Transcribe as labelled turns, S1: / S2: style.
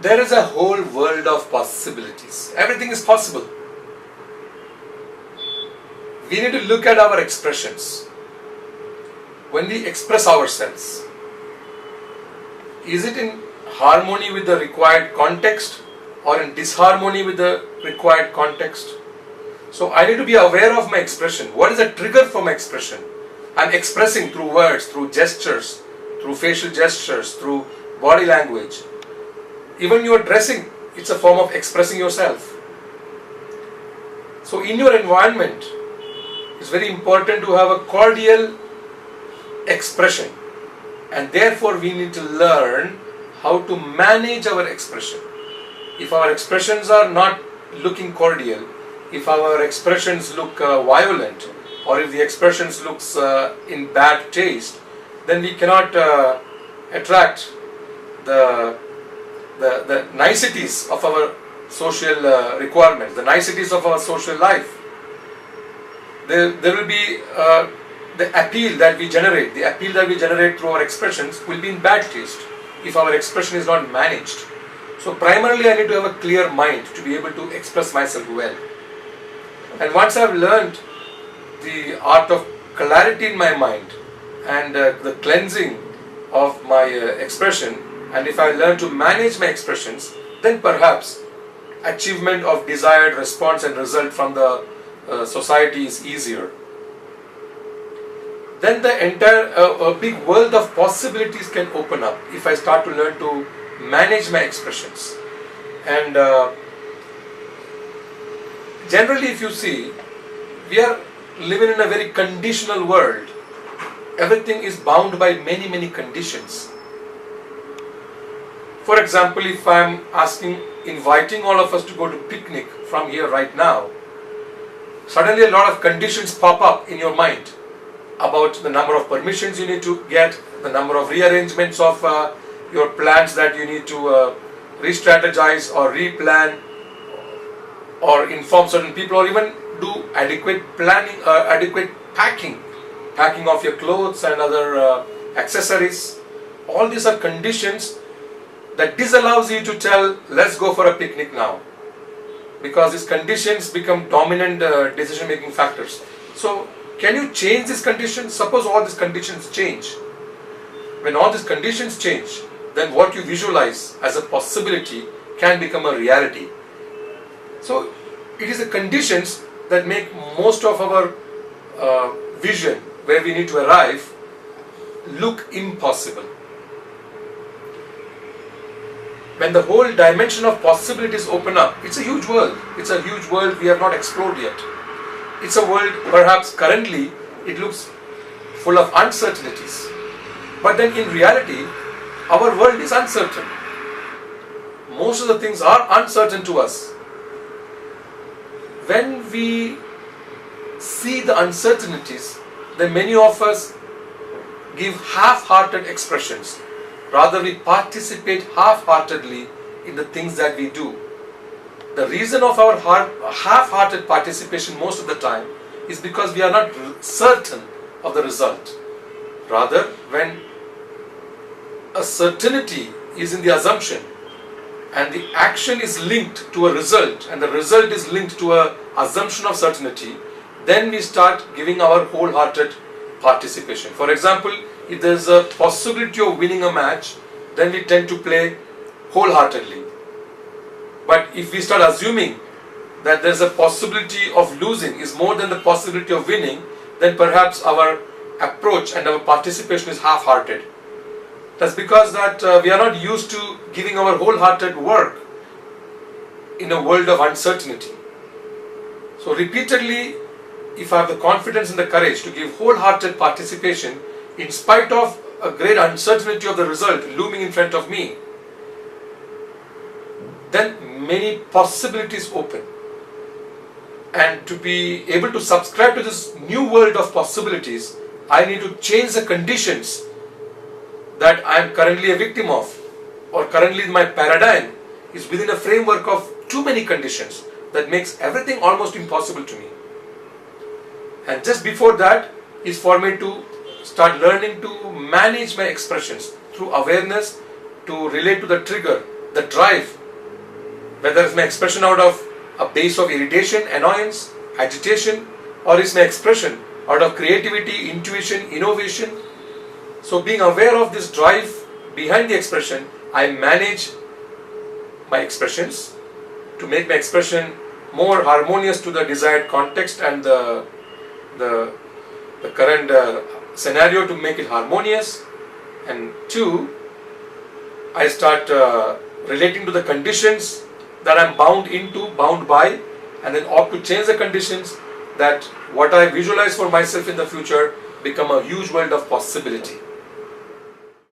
S1: there is a whole world of possibilities. Everything is possible. We need to look at our expressions. When we express ourselves, is it in harmony with the required context or in disharmony with the required context? So I need to be aware of my expression. What is the trigger for my expression? I'm expressing through words, through gestures, through facial gestures, through body language. Even your dressing, it's a form of expressing yourself. So in your environment, it's very important to have a cordial expression, and therefore we need to learn how to manage our expression. If our expressions are not looking cordial, if our expressions look violent, or if the expressions looks in bad taste, then we cannot attract the niceties of our social requirements, the niceties of our social life. There will be the appeal that we generate. The appeal that we generate through our expressions will be in bad taste if our expression is not managed. So primarily I need to have a clear mind to be able to express myself well. And once I have learned the art of clarity in my mind and the cleansing of my expression, and if I learn to manage my expressions, then perhaps achievement of desired response and result from the society is easier. Then the entire a big world of possibilities can open up if I start to learn to manage my expressions. And generally, if you see, we are living in a very conditional world. Everything is bound by many conditions. For example, if I am inviting all of us to go to picnic from here right now, suddenly a lot of conditions pop up in your mind about the number of permissions you need to get, the number of rearrangements of your plans that you need to re-strategize or replan, or inform certain people, or even do adequate planning, adequate packing of your clothes and other accessories. All these are conditions that disallows you to tell, let's go for a picnic now, because these conditions become dominant decision-making factors. So, can you change these conditions? Suppose all these conditions change. When all these conditions change, then what you visualize as a possibility can become a reality. So, it is the conditions that make most of our vision, where we need to arrive, look impossible. When the whole dimension of possibilities open up, it's a huge world. It's a huge world we have not explored yet. It's a world, perhaps currently, it looks full of uncertainties. But then in reality, our world is uncertain. Most of the things are uncertain to us. When we see the uncertainties, then many of us give half-hearted expressions. Rather, we participate half-heartedly in the things that we do. The reason of our half-hearted participation most of the time is because we are not certain of the result. Rather, when a certainty is in the assumption and the action is linked to a result and the result is linked to an assumption of certainty, then we start giving our wholehearted participation. For example, if there is a possibility of winning a match, then we tend to play wholeheartedly. But if we start assuming that there is a possibility of losing is more than the possibility of winning, then perhaps our approach and our participation is half-hearted. That's because that we are not used to giving our wholehearted work in a world of uncertainty. So repeatedly, if I have the confidence and the courage to give wholehearted participation in spite of a great uncertainty of the result looming in front of me, then many possibilities open. And to be able to subscribe to this new world of possibilities, I need to change the conditions that I am currently a victim of, or currently my paradigm is within a framework of too many conditions that makes everything almost impossible to me. And just before that is for me to start learning to manage my expressions through awareness, to relate to the trigger the drive, whether it's my expression out of a base of irritation, annoyance, agitation, or is my expression out of creativity, intuition, innovation. So being aware of this drive behind the expression, I manage my expressions to make my expression more harmonious to the desired context and the current scenario, to make it harmonious. And two, I start relating to the conditions that I'm bound by, and then opt to change the conditions, that what I visualize for myself in the future become a huge world of possibility.